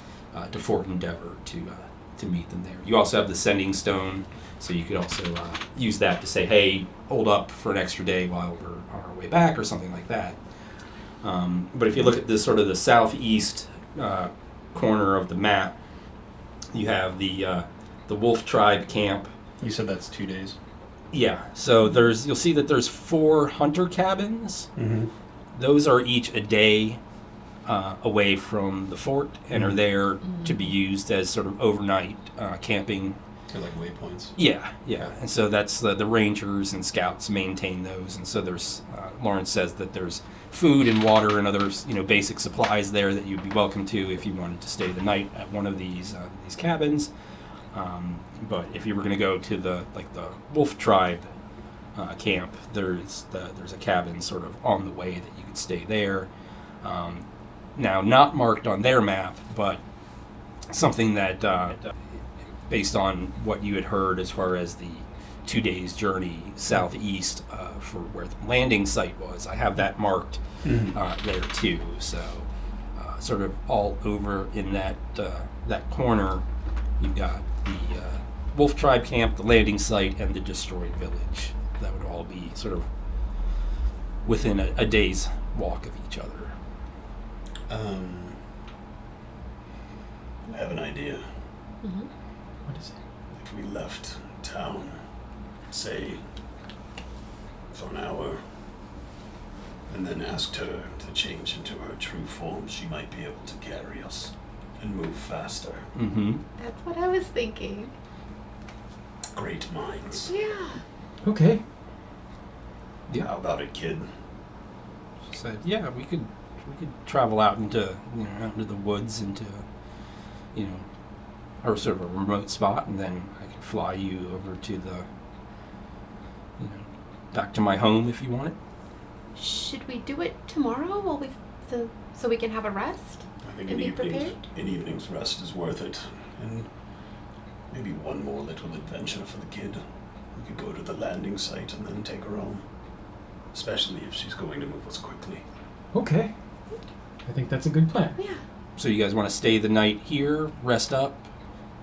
[SPEAKER 1] to Fort Endeavor to meet them there. You also have the sending stone, so you could also use that to say, hey, hold up for an extra day while we're on our way back, or something like that. But if you look at this sort of the southeast corner of the map, you have the Wolf Tribe camp.
[SPEAKER 5] you said that's 2 days.
[SPEAKER 1] Yeah, so you'll see that there's 4 hunter cabins. Those are each a day away from the fort and are there to be used as sort of overnight camping.
[SPEAKER 5] They're like waypoints.
[SPEAKER 1] Yeah, and so that's the rangers and scouts maintain those, and so there's Lawrence says that there's food and water and other basic supplies there that you'd be welcome to if you wanted to stay the night at one of these cabins. But if you were going to go to the Wolf Tribe camp, there's a cabin sort of on the way that you could stay there. Now, not marked on their map, but something that, based on what you had heard as far as the 2 days journey southeast for where the landing site was, I have that marked there too. So, sort of all over in that corner, you've got the Wolf Tribe camp, the landing site, and the destroyed village. That would all be sort of within a day's walk of each other.
[SPEAKER 2] I have an idea.
[SPEAKER 3] What is it?
[SPEAKER 2] If we left town, say, for an hour, and then asked her to change into her true form, she might be able to carry us and move faster.
[SPEAKER 4] That's what I was thinking.
[SPEAKER 2] Great minds.
[SPEAKER 4] Yeah.
[SPEAKER 3] Okay.
[SPEAKER 2] How about it, kid?
[SPEAKER 1] She said, "Yeah, we could travel out into out into the woods, into or sort of a remote spot, and then I could fly you over to the back to my home if you want it.
[SPEAKER 4] Should we do it tomorrow while so we can have a rest?
[SPEAKER 2] I think
[SPEAKER 4] And
[SPEAKER 2] an
[SPEAKER 4] be prepared?
[SPEAKER 2] evening's rest is worth it. And maybe one more little adventure for the kid. We could go to the landing site and then take her home. Especially if she's going to move us quickly.
[SPEAKER 3] Okay. I think that's a good plan.
[SPEAKER 4] Yeah.
[SPEAKER 1] So you guys want to stay the night here, rest up,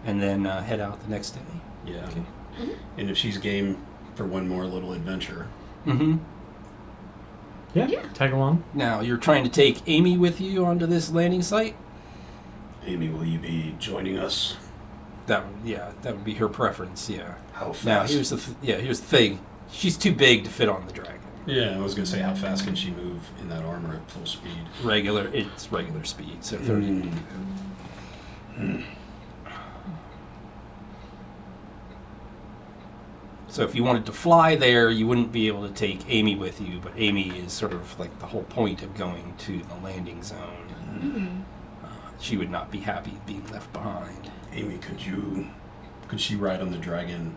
[SPEAKER 1] and then head out the next day?
[SPEAKER 5] Yeah.
[SPEAKER 1] Okay.
[SPEAKER 4] Mm-hmm.
[SPEAKER 5] And if she's game for one more little adventure,
[SPEAKER 1] Mm-hmm.
[SPEAKER 3] Yeah.
[SPEAKER 4] Yeah.
[SPEAKER 3] Tag along.
[SPEAKER 1] Now, you're trying to take Amy with you onto this landing site?
[SPEAKER 2] Amy, will you be joining us?
[SPEAKER 1] That would be her preference, yeah.
[SPEAKER 2] How fast?
[SPEAKER 1] Now, here's the thing. She's too big to fit on the dragon.
[SPEAKER 5] yeah, I was gonna say, how fast can she move in that armor at full speed?
[SPEAKER 1] It's regular speed, so 30. So if you wanted to fly there, you wouldn't be able to take Amy with you, but Amy is sort of like the whole point of going to the landing zone.
[SPEAKER 4] Mm-hmm.
[SPEAKER 1] She would not be happy being left behind.
[SPEAKER 2] Amy,
[SPEAKER 5] Could she ride on the dragon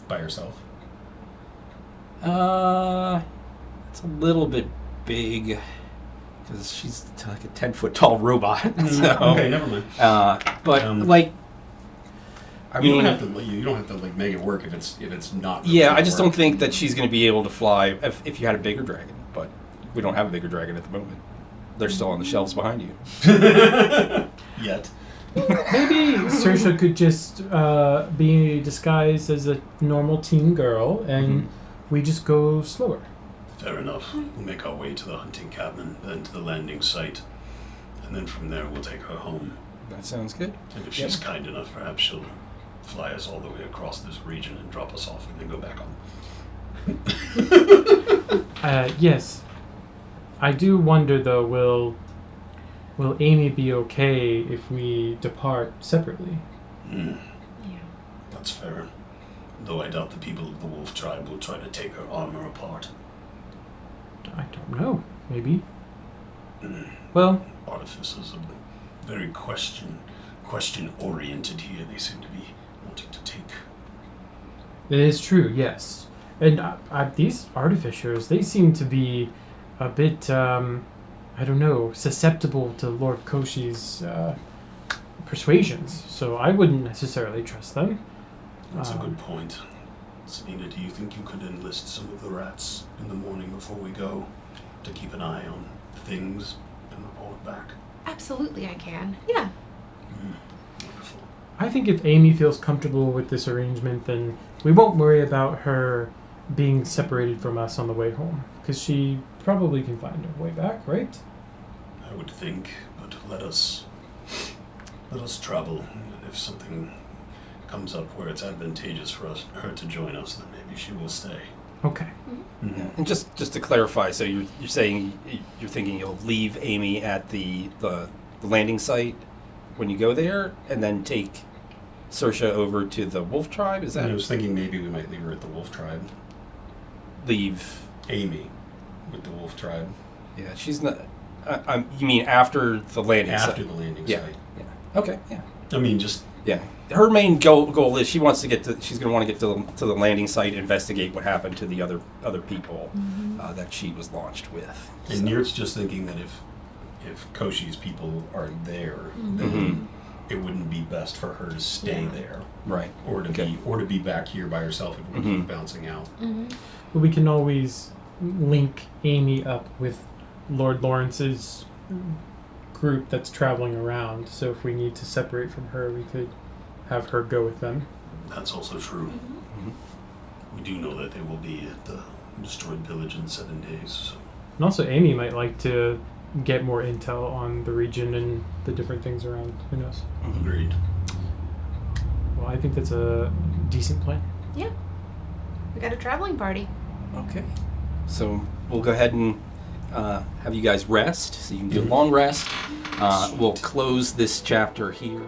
[SPEAKER 5] by herself?
[SPEAKER 1] It's a little bit big because she's like a 10-foot tall robot. So,
[SPEAKER 5] Okay, never mind.
[SPEAKER 1] but I
[SPEAKER 5] You
[SPEAKER 1] mean,
[SPEAKER 5] don't have to like make it work if it's not. Really
[SPEAKER 1] yeah,
[SPEAKER 5] gonna
[SPEAKER 1] I just
[SPEAKER 5] work.
[SPEAKER 1] don't think that she's going to be able to fly if you had a bigger dragon. But we don't have a bigger dragon at the moment. They're still on the shelves behind you.
[SPEAKER 5] Yet.
[SPEAKER 3] Maybe Cersa could just be disguised as a normal teen girl, and we just go slower.
[SPEAKER 2] fair enough. We'll make our way to the hunting cabin, then to the landing site. And then from there we'll take her home.
[SPEAKER 1] That sounds good.
[SPEAKER 2] And if she's kind enough, perhaps she'll fly us all the way across this region and drop us off and then go back on.
[SPEAKER 3] Yes. I do wonder though, will Amy be okay if we depart separately?
[SPEAKER 4] Yeah.
[SPEAKER 2] That's fair. Though I doubt the people of the wolf tribe will try to take her armor apart.
[SPEAKER 3] I don't know. Maybe. Well,
[SPEAKER 2] Artificers are very question-oriented here. They seem to be wanting to take.
[SPEAKER 3] it is true, yes. And these artificers, they seem to be a bit, I don't know, susceptible to Lord Koshi's persuasions. So I wouldn't necessarily trust them.
[SPEAKER 2] That's a good point. Selena, do you think you could enlist some of the rats in the morning before we go to keep an eye on things and report back?
[SPEAKER 4] Absolutely, I can. Yeah.
[SPEAKER 2] Wonderful.
[SPEAKER 3] I think if Amy feels comfortable with this arrangement, then we won't worry about her being separated from us on the way home. Because she probably can find her way back, right?
[SPEAKER 2] I would think, but let us travel, and if something comes up where it's advantageous for her to join us, then maybe she will stay.
[SPEAKER 3] Okay.
[SPEAKER 1] Yeah. And just to clarify, so you're saying you're thinking you'll leave Amy at the landing site when you go there, and then take Cersa over to the wolf tribe? Is that
[SPEAKER 5] I was thinking maybe we might leave her at the wolf tribe.
[SPEAKER 1] leave?
[SPEAKER 5] Amy with the wolf tribe.
[SPEAKER 1] Yeah, she's not. You mean after the landing site?
[SPEAKER 5] After the landing
[SPEAKER 1] Yeah.
[SPEAKER 5] site.
[SPEAKER 1] Yeah. Okay. Yeah.
[SPEAKER 5] I mean, just
[SPEAKER 1] Yeah. Her main goal is she's going to get to the landing site, investigate what happened to the other people that she was launched with.
[SPEAKER 5] and Neart's just thinking that if Koshi's people are there, then it wouldn't be best for her to stay there,
[SPEAKER 1] Right.
[SPEAKER 5] or to be back here by herself if we keep bouncing out.
[SPEAKER 3] But we can always link Amy up with Lord Lawrence's group that's traveling around. So if we need to separate from her, we could have her go with them.
[SPEAKER 2] That's also true. We do know that they will be at the destroyed village in 7 days. So.
[SPEAKER 3] And also, Amy might like to get more intel on the region and the different things around. Who knows?
[SPEAKER 2] Agreed.
[SPEAKER 3] Well, I think that's a decent plan.
[SPEAKER 4] Yeah. We got a traveling party.
[SPEAKER 1] Okay. So we'll go ahead and have you guys rest, so you can do a long rest. We'll close this chapter here.